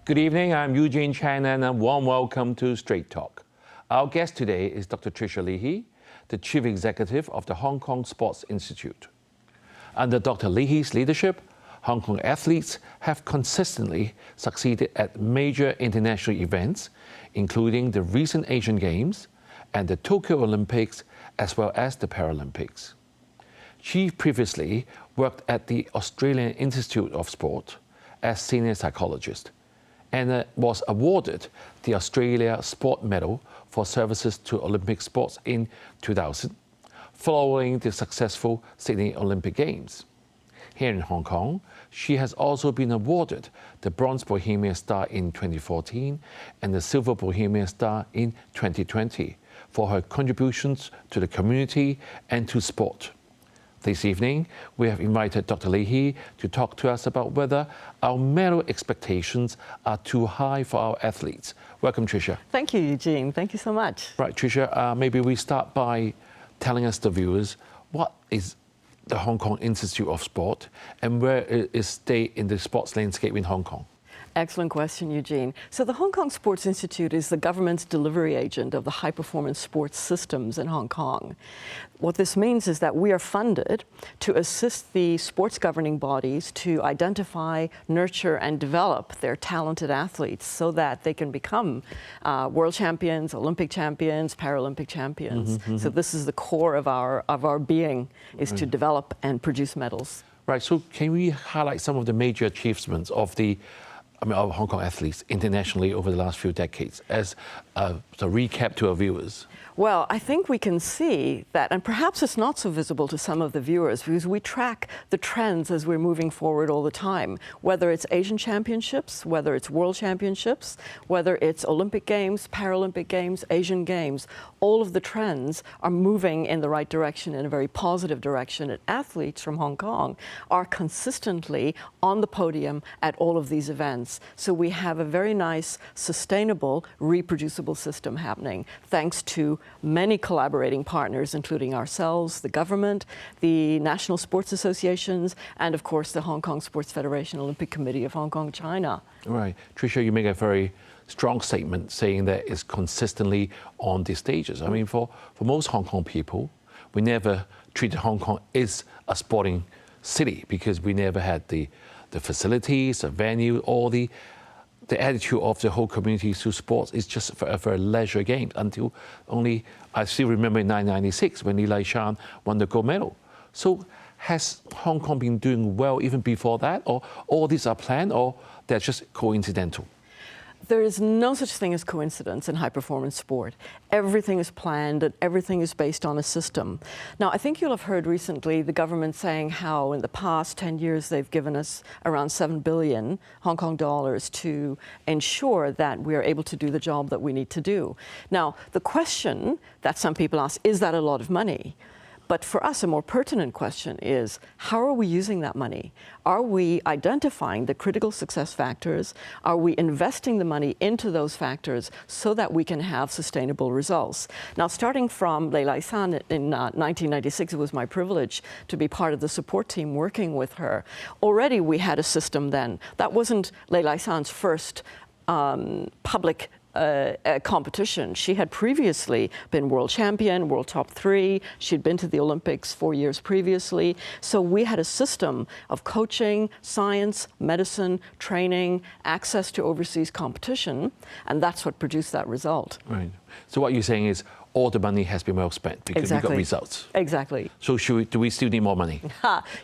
Good evening, I'm Eugene Chan and a warm welcome to Straight Talk. Our guest today is Dr. Patricia, the Chief Executive of the Hong Kong Sports Institute. Under Dr. Leahy's leadership, Hong Kong athletes have consistently succeeded at major international events, including the recent Asian Games and the Tokyo Olympics, as well as the Paralympics. She previously worked at the Australian Institute of Sport as senior psychologist and was awarded the Australia Sport Medal for services to Olympic sports in 2000, following the successful Sydney Olympic Games. Here in Hong Kong, she has also been awarded the Bronze Bohemian Star in 2014 and the Silver Bohemian Star in 2020 for her contributions to the community and to sport. This evening, we have invited Dr. Leahy to talk to us about whether our medal expectations are too high for our athletes. Welcome, Tricia. Thank you, Eugene. Thank you so much. Right, Tricia, maybe we start by telling us, the viewers, what is the Hong Kong Institute of Sport and where is they in the sports landscape in Hong Kong? Excellent question, Eugene. So the Hong Kong Sports Institute is the government's delivery agent of the high-performance sports systems in Hong Kong. What this means is that we are funded to assist the sports governing bodies to identify, nurture, and develop their talented athletes so that they can become world champions, Olympic champions, Paralympic champions. So this is the core of our being, is to develop and produce medals. Right, so can we highlight some of the major achievements of our Hong Kong athletes internationally over the last few decades as a recap to our viewers? Well, I think we can see that, and perhaps it's not so visible to some of the viewers because we track the trends as we're moving forward all the time, whether it's Asian Championships, whether it's World Championships, whether it's Olympic Games, Paralympic Games, Asian Games. All of the trends are moving in the right direction, in a very positive direction, and athletes from Hong Kong are consistently on the podium at all of these events. So we have a very nice, sustainable, reproducible system happening, thanks to many collaborating partners, including ourselves, the government, the national sports associations, and of course the Hong Kong Sports Federation Olympic Committee of Hong Kong, China. Right. Tricia, you make a very strong statement saying that it's consistently on these stages. I mean, for most Hong Kong people, we never treated Hong Kong as a sporting city because we never had the facilities, the venue, all the attitude of the whole community to sports is just for a leisure game until only, I still remember in 1996 when Li Shan won the gold medal. So has Hong Kong been doing well even before that, or all these are planned, or they're just coincidental? There is no such thing as coincidence in high-performance sport. Everything is planned and everything is based on a system. Now, I think you'll have heard recently the government saying how in the past 10 years they've given us around 7 billion Hong Kong dollars to ensure that we are able to do the job that we need to do. Now, the question that some people ask, is that a lot of money? But for us, a more pertinent question is, how are we using that money? Are we identifying the critical success factors? Are we investing the money into those factors so that we can have sustainable results? Now, starting from Li Shan in 1996, it was my privilege to be part of the support team working with her. Already we had a system then. That wasn't Li Shan's first public competition. She had previously been world champion, world top 3. She'd been to the Olympics 4 years previously. So we had a system of coaching, science, medicine, training, access to overseas competition, and that's what produced that result. Right. So what you're saying is all the money has been well spent because we got results. Exactly. So do we still need more money?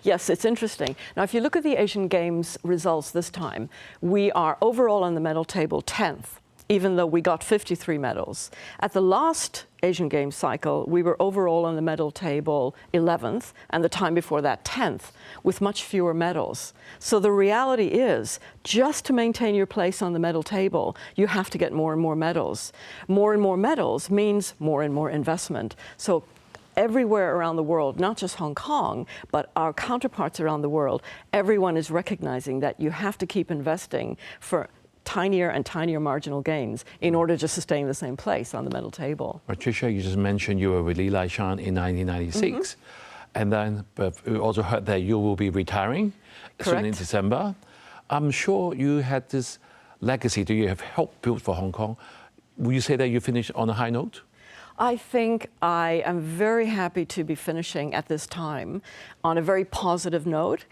Yes, it's interesting. Now, if you look at the Asian Games results this time, we are overall on the medal table 10th. Even though we got 53 medals. At the last Asian Games cycle, we were overall on the medal table 11th, and the time before that 10th, with much fewer medals. So the reality is, just to maintain your place on the medal table, you have to get more and more medals. More and more medals means more and more investment. So everywhere around the world, not just Hong Kong, but our counterparts around the world, everyone is recognizing that you have to keep investing for tinier and tinier marginal gains in order to sustain the same place on the medal table. Patricia, you just mentioned you were with Li Shan in 1996. And then we also heard that you will be retiring soon in December. I'm sure you had this legacy that you have helped build for Hong Kong, will you say that you finished on a high note? I think I am very happy to be finishing at this time on a very positive note.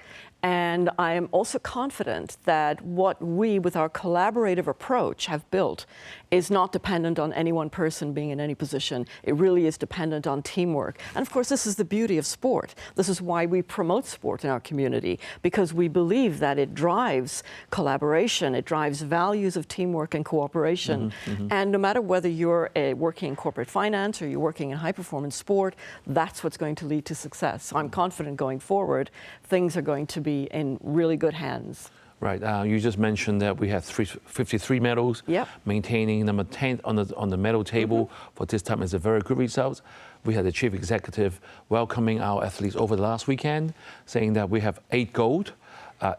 And I am also confident that what we, with our collaborative approach, have built is not dependent on any one person being in any position. It really is dependent on teamwork. And of course, this is the beauty of sport. This is why we promote sport in our community, because we believe that it drives collaboration, it drives values of teamwork and cooperation. And no matter whether you're working in corporate finance or you're working in high-performance sport, that's what's going to lead to success. So I'm confident going forward, things are going to be in really good hands. Right. You just mentioned that we have 53 medals. Yep. Maintaining number 10 on the medal table for this time is a very good result. We had the chief executive welcoming our athletes over the last weekend, saying that we have 8 gold,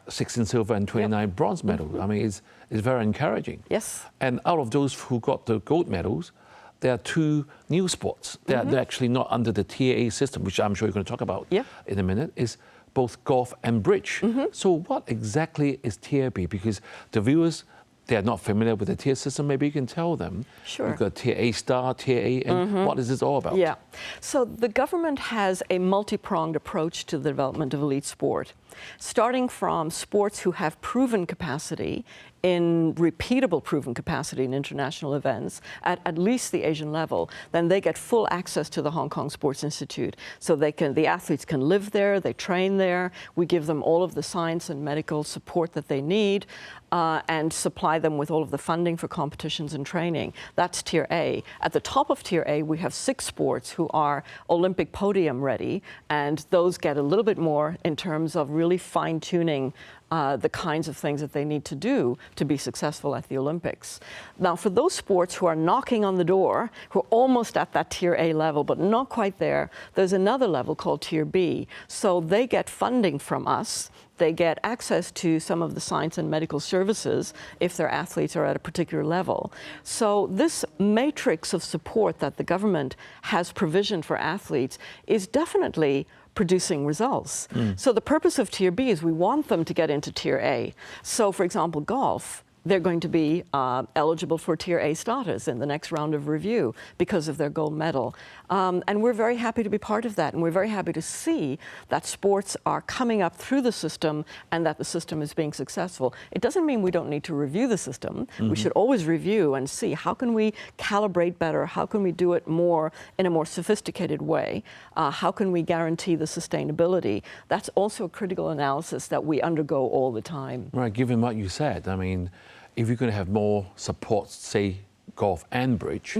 16 silver, and 29 bronze medals. I mean, it's very encouraging. Yes. And out of those who got the gold medals, there are 2 new sports. They're actually not under the TAA system, which I'm sure you're going to talk about in a minute. Is both golf and bridge. So what exactly is TAB? Because the viewers, they are not familiar with the tier system. Maybe you can tell them. Sure. You've got tier A star, tier A, and what is this all about? Yeah. So the government has a multi-pronged approach to the development of elite sport, starting from sports who have proven capacity in repeatable proven capacity in international events at least the Asian level. Then they get full access to the Hong Kong Sports Institute. So the athletes can live there, they train there. We give them all of the science and medical support that they need and supply them with all of the funding for competitions and training. That's tier A. At the top of tier A, we have 6 sports who are Olympic podium ready, and those get a little bit more in terms of really fine-tuning the kinds of things that they need to do to be successful at the Olympics. Now, for those sports who are knocking on the door, who are almost at that tier A level, but not quite there, there's another level called tier B. So they get funding from us. They get access to some of the science and medical services if their athletes are at a particular level. So this matrix of support that the government has provisioned for athletes is definitely producing results. So the purpose of tier B is we want them to get into tier A. So for example, golf, they're going to be eligible for tier A status in the next round of review because of their gold medal. And we're very happy to be part of that. And we're very happy to see that sports are coming up through the system and that the system is being successful. It doesn't mean we don't need to review the system. We should always review and see how can we calibrate better? How can we do it more in a more sophisticated way? How can we guarantee the sustainability? That's also a critical analysis that we undergo all the time. Right, given what you said, I mean, if you're going to have more support, say, golf and bridge,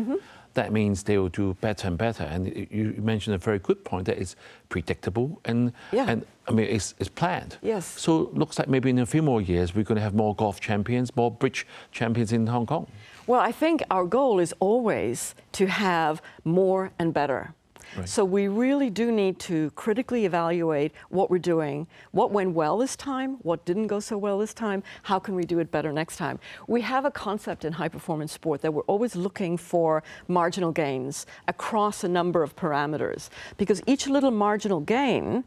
that means they will do better and better. And you mentioned a very good point that it's predictable and I mean, it's planned. Yes. So it looks like maybe in a few more years, we're going to have more golf champions, more bridge champions in Hong Kong. Well, I think our goal is always to have more and better. Right. So we really do need to critically evaluate what we're doing, what went well this time, what didn't go so well this time, how can we do it better next time. We have a concept in high-performance sport that we're always looking for marginal gains across a number of parameters, because each little marginal gain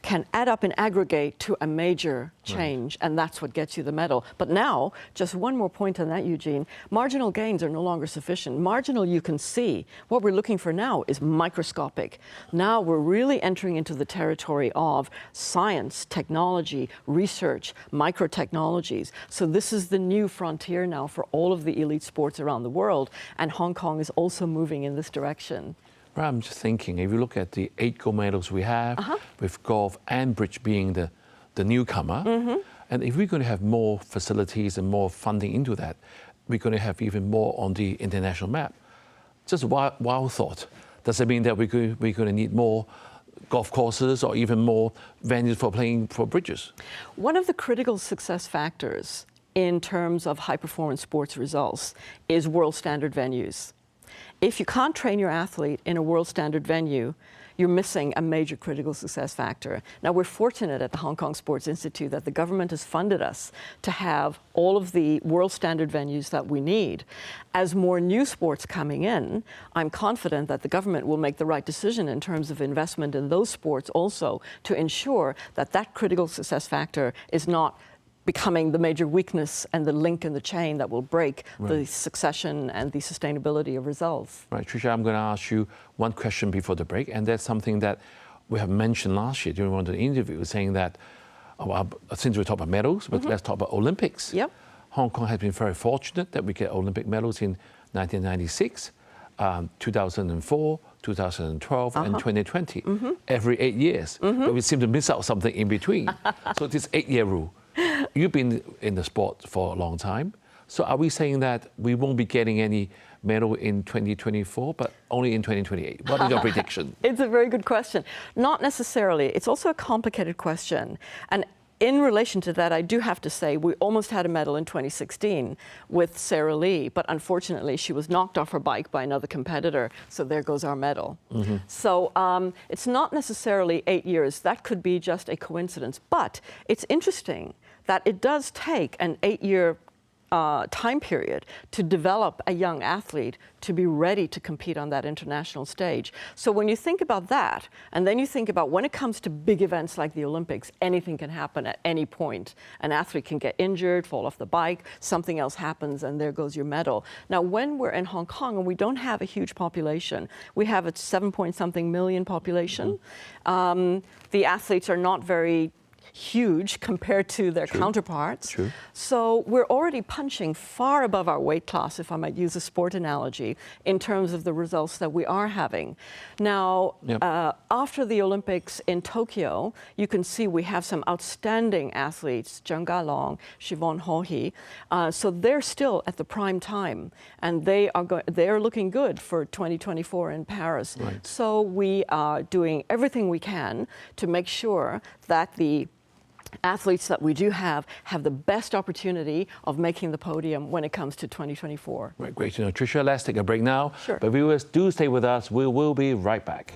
can add up and aggregate to a major change, and that's what gets you the medal. But now, just one more point on that, Eugene, marginal gains are no longer sufficient. Marginal you can see. What we're looking for now is microscopic. Now we're really entering into the territory of science, technology, research, microtechnologies. So this is the new frontier now for all of the elite sports around the world, and Hong Kong is also moving in this direction. Right, I'm just thinking, if you look at the 8 gold medals we have, with golf and bridge being the newcomer, and if we're going to have more facilities and more funding into that, we're going to have even more on the international map. Just a wild thought. Does it mean that we're going to need more golf courses or even more venues for playing for bridges? One of the critical success factors in terms of high-performance sports results is world standard venues. If you can't train your athlete in a world standard venue, you're missing a major critical success factor. Now, we're fortunate at the Hong Kong Sports Institute that the government has funded us to have all of the world standard venues that we need. As more new sports coming in, I'm confident that the government will make the right decision in terms of investment in those sports also to ensure that that critical success factor is not becoming the major weakness and the link in the chain that will break the succession and the sustainability of results. Right, Tricia, I'm going to ask you one question before the break, and that's something that we have mentioned last year during one of the interviews, saying that, since we talk about medals, but let's talk about Olympics. Yep. Hong Kong has been very fortunate that we get Olympic medals in 1996, 2004, 2012, and 2020, every 8 years. But we seem to miss out something in between. So this 8-year rule. You've been in the sport for a long time. So are we saying that we won't be getting any medal in 2024, but only in 2028? What is your prediction? It's a very good question. Not necessarily. It's also a complicated question. And in relation to that, I do have to say we almost had a medal in 2016 with Sarah Lee, but unfortunately she was knocked off her bike by another competitor, so there goes our medal. So it's not necessarily 8 years. That could be just a coincidence. But it's interesting that it does take an 8-year time period to develop a young athlete to be ready to compete on that international stage. So when you think about that, and then you think about when it comes to big events like the Olympics, anything can happen at any point. An athlete can get injured, fall off the bike, something else happens, and there goes your medal. Now, when we're in Hong Kong and we don't have a huge population, we have a 7-point-something million population. The athletes are not very huge compared to their counterparts. So we're already punching far above our weight class, if I might use a sport analogy, in terms of the results that we are having. Now, after the Olympics in Tokyo, you can see we have some outstanding athletes, Zheng Galong, Siobhan Haughey. So they're still at the prime time, and they're looking good for 2024 in Paris. So we are doing everything we can to make sure that the athletes that we do have the best opportunity of making the podium when it comes to 2024. Right, great to know. Tricia, let's take a break now. Sure. But viewers, do stay with us. We will be right back.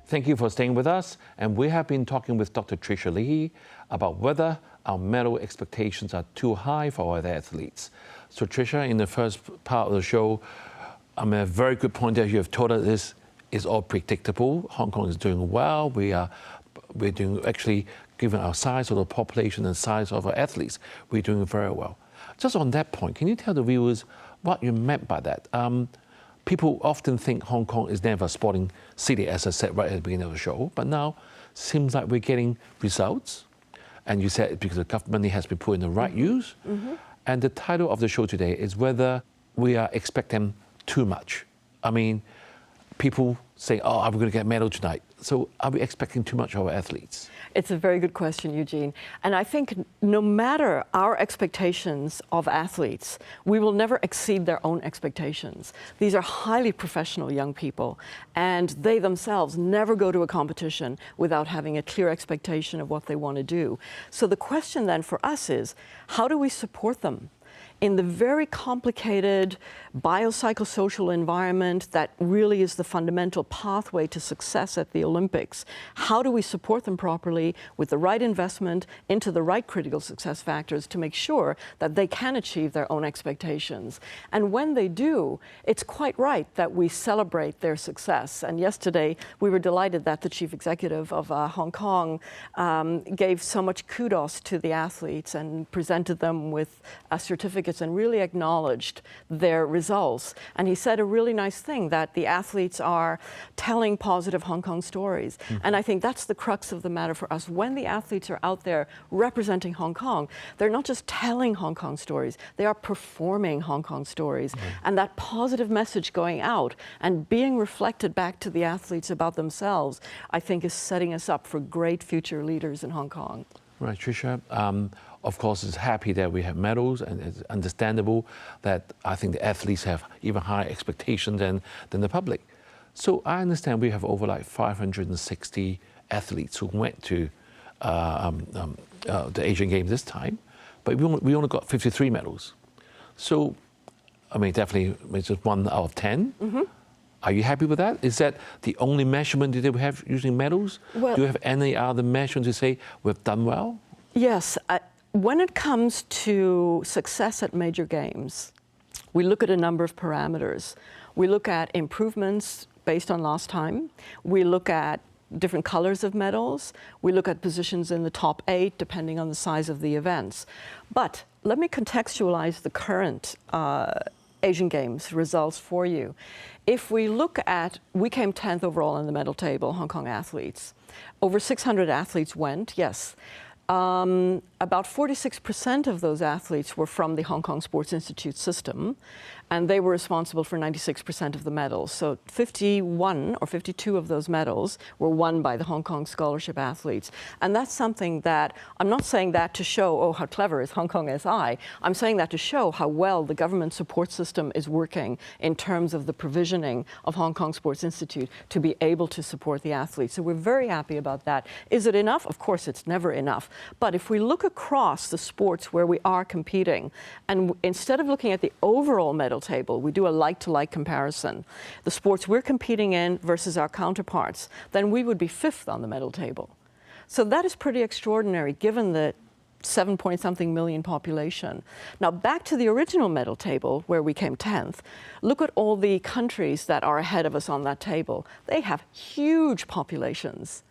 Thank you for staying with us. And we have been talking with Dr. Tricia Leahy about whether our medal expectations are too high for our athletes. So Tricia, in the first part of the show, a very good point that you have told us this is all predictable. Hong Kong is doing well. We're doing, actually, given our size of the population and size of our athletes, we're doing very well. Just on that point, can you tell the viewers what you meant by that? People often think Hong Kong is never a sporting city, as I said right at the beginning of the show, but now seems like we're getting results. And you said because the government has been put in the right use. And the title of the show today is whether we are expecting too much. I mean, people say, oh, I'm going to get a medal tonight. So are we expecting too much of our athletes? It's a very good question, Eugene. And I think no matter our expectations of athletes, we will never exceed their own expectations. These are highly professional young people, and they themselves never go to a competition without having a clear expectation of what they want to do. So the question then for us is, how do we support them in the very complicated biopsychosocial environment that really is the fundamental pathway to success at the Olympics? How do we support them properly with the right investment into the right critical success factors to make sure that they can achieve their own expectations? And when they do, it's quite right that we celebrate their success. And yesterday, we were delighted that the chief executive of Hong Kong gave so much kudos to the athletes and presented them with certificates and really acknowledged their results. And he said a really nice thing, that the athletes are telling positive Hong Kong stories. And I think that's the crux of the matter for us. When the athletes are out there representing Hong Kong, they're not just telling Hong Kong stories, they are performing Hong Kong stories. And that positive message going out and being reflected back to the athletes about themselves, I think is setting us up for great future leaders in Hong Kong. Right, Tricia. Of course, it's happy that we have medals, and it's understandable that I think the athletes have even higher expectations than the public. So I understand we have over like 560 athletes who went to the Asian Games this time, but we only got 53 medals. So, I mean, definitely it's just 1 out of 10. Are you happy with that? Is that the only measurement that we have using medals? Well, do you have any other measurement to say we've done well? Yes. When it comes to success at major games, we look at a number of parameters. We look at improvements based on last time. We look at different colors of medals. We look at positions in the top 8, depending on the size of the events. But let me contextualize the current Asian Games results for you. If we look at, we came 10th overall on the medal table, Hong Kong athletes. Over 600 athletes went, yes. About 46% of those athletes were from the Hong Kong Sports Institute system, and they were responsible for 96% of the medals. So 51 or 52 of those medals were won by the Hong Kong scholarship athletes. And that's something that, I'm not saying that to show, oh, how clever is Hong Kong SI. I'm saying that to show how well the government support system is working in terms of the provisioning of Hong Kong Sports Institute to be able to support the athletes. So we're very happy about that. Is it enough? Of course, it's never enough. But if we look across the sports where we are competing, and instead of looking at the overall medal table, we do a like-to-like comparison, the sports we're competing in versus our counterparts, then we would be 5th on the medal table. So that is pretty extraordinary given the 7-point-something million population. Now back to the original medal table where we came 10th, look at all the countries that are ahead of us on that table. They have huge populations.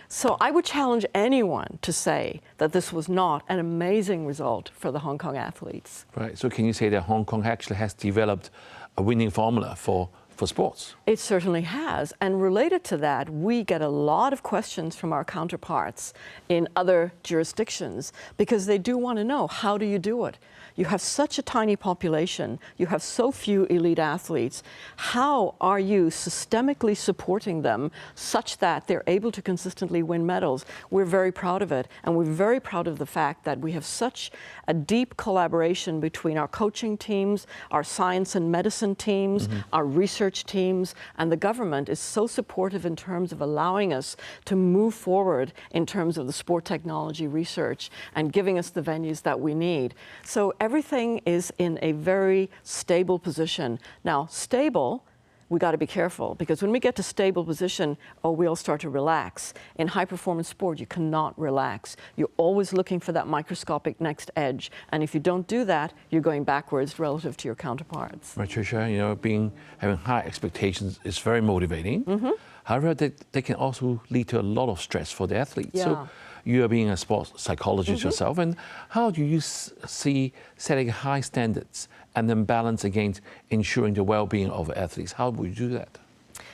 So I would challenge anyone to say that this was not an amazing result for the Hong Kong athletes. Right. So can you say that Hong Kong actually has developed a winning formula for sports? It certainly has. And related to that, we get a lot of questions from our counterparts in other jurisdictions because they do want to know, how do you do it? You have such a tiny population, you have so few elite athletes. How are you systemically supporting them such that they're able to consistently win medals? We're very proud of it, and we're very proud of the fact that we have such a deep collaboration between our coaching teams, our science and medicine teams, our research teams, and the government is so supportive in terms of allowing us to move forward in terms of the sport technology research and giving us the venues that we need. So everything is in a very stable position. Now, stable, we got to be careful, because when we get to stable position, we all start to relax. In high-performance sport, you cannot relax. You're always looking for that microscopic next edge, and if you don't do that, you're going backwards relative to your counterparts. Patricia, you know, having high expectations is very motivating. However, they can also lead to a lot of stress for the athletes. Yeah. So you are being a sports psychologist yourself, and how do you see setting high standards and then balance against ensuring the well-being of athletes? How would you do that?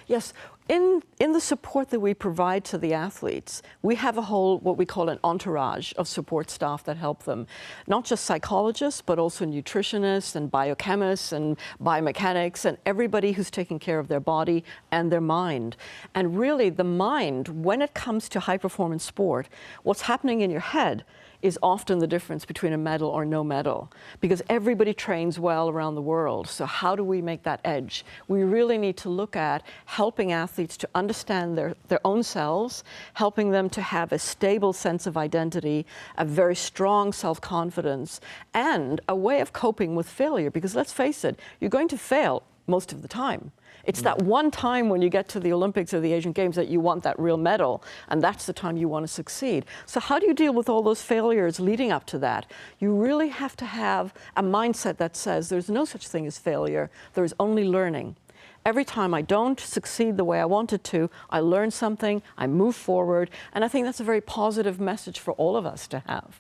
Yes. In the support that we provide to the athletes, we have a whole, what we call an entourage of support staff that help them. Not just psychologists, but also nutritionists and biochemists and biomechanics and everybody who's taking care of their body and their mind. And really, the mind, when it comes to high-performance sport, what's happening in your head is often the difference between a medal or no medal, because everybody trains well around the world. So how do we make that edge? We really need to look at helping athletes to understand their own selves, helping them to have a stable sense of identity, a very strong self-confidence, and a way of coping with failure, because let's face it, you're going to fail most of the time. It's that one time when you get to the Olympics or the Asian Games that you want that real medal, and that's the time you want to succeed. So how do you deal with all those failures leading up to that? You really have to have a mindset that says there's no such thing as failure, there is only learning. Every time I don't succeed the way I wanted to, I learn something, I move forward, and I think that's a very positive message for all of us to have.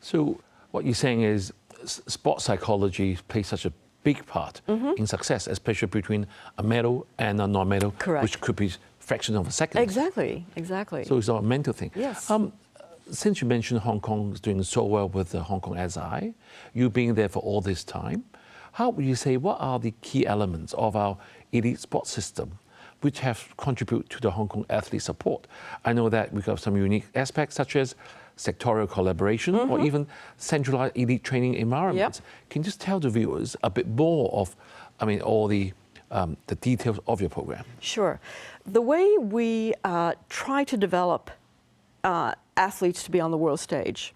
So what you're saying is sports psychology plays such a big part in success, especially between a medal and a non-medal, which could be fraction of a second. Exactly, exactly. So it's a mental thing. Yes. Since you mentioned Hong Kong is doing so well with the Hong Kong SI, you being there for all this time, how would you say, what are the key elements of our elite sports system which have contributed to the Hong Kong athlete support? I know that we have some unique aspects such as sectorial collaboration or even centralized elite training environments. Can you just tell the viewers a bit more of, all the details of your program? Sure. The way we try to develop athletes to be on the world stage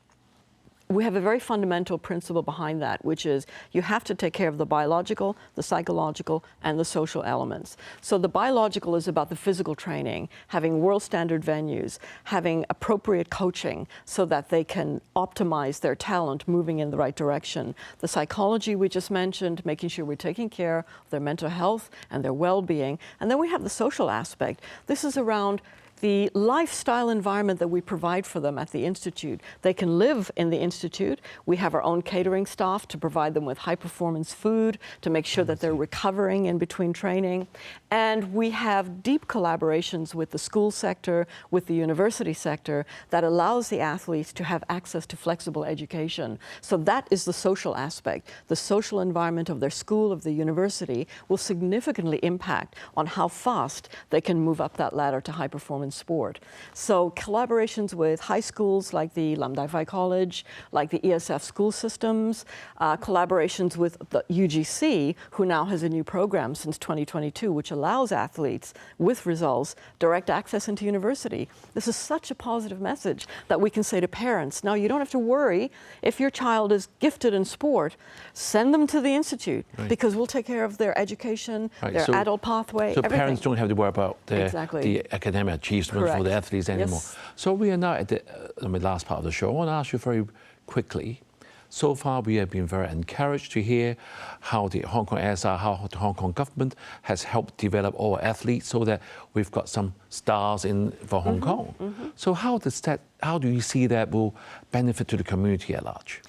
we have a very fundamental principle behind that, which is you have to take care of the biological, the psychological, and the social elements. So the biological is about the physical training, having world standard venues, having appropriate coaching so that they can optimize their talent moving in the right direction. The psychology we just mentioned, making sure we're taking care of their mental health and their well-being. And then we have the social aspect. This is around the lifestyle environment that we provide for them at the Institute. They can live in the Institute. We have our own catering staff to provide them with high-performance food, to make sure that they're recovering in between training. And we have deep collaborations with the school sector, with the university sector, that allows the athletes to have access to flexible education. So that is the social aspect. The social environment of their school, of the university, will significantly impact on how fast they can move up that ladder to high-performance sport. So collaborations with high schools like the Lam Dai Phai College, like the ESF school systems, collaborations with the UGC, who now has a new program since 2022, which allows athletes with results direct access into university. This is such a positive message that we can say to parents, now you don't have to worry if your child is gifted in sport, send them to the Institute, because we'll take care of their education, their adult pathway, so everything. Parents don't have to worry about the academic achievement for the athletes anymore. Yes. So we are now at the last part of the show. I want to ask you very quickly. So far, we have been very encouraged to hear how the Hong Kong SR, how the Hong Kong government has helped develop our athletes so that we've got some stars for Hong Kong. So how do you see that will benefit to the community at large?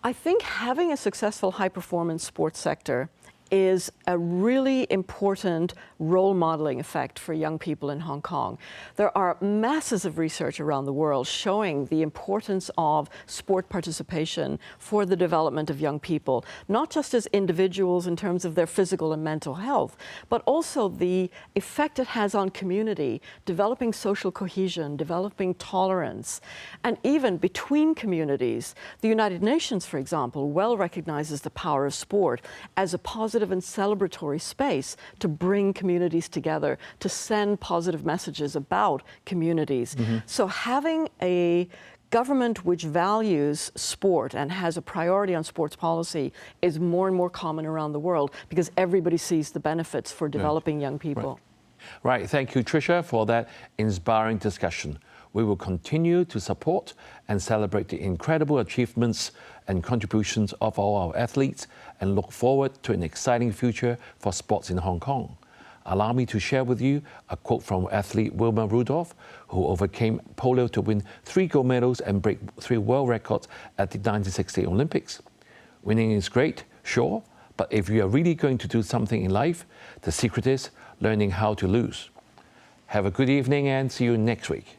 I think having a successful high-performance sports sector is a really important role modeling effect for young people in Hong Kong. There are masses of research around the world showing the importance of sport participation for the development of young people, not just as individuals in terms of their physical and mental health, but also the effect it has on community, developing social cohesion, developing tolerance, and even between communities. The United Nations, for example, well recognizes the power of sport as a positive and celebratory space to bring communities together, to send positive messages about communities. So having a government which values sport and has a priority on sports policy is more and more common around the world because everybody sees the benefits for developing young people. Right. Thank you, Tricia, for that inspiring discussion. We will continue to support and celebrate the incredible achievements and contributions of all our athletes and look forward to an exciting future for sports in Hong Kong. Allow me to share with you a quote from athlete Wilma Rudolph, who overcame polio to win 3 gold medals and break 3 world records at the 1968 Olympics. Winning is great, sure, but if you are really going to do something in life, the secret is learning how to lose. Have a good evening and see you next week.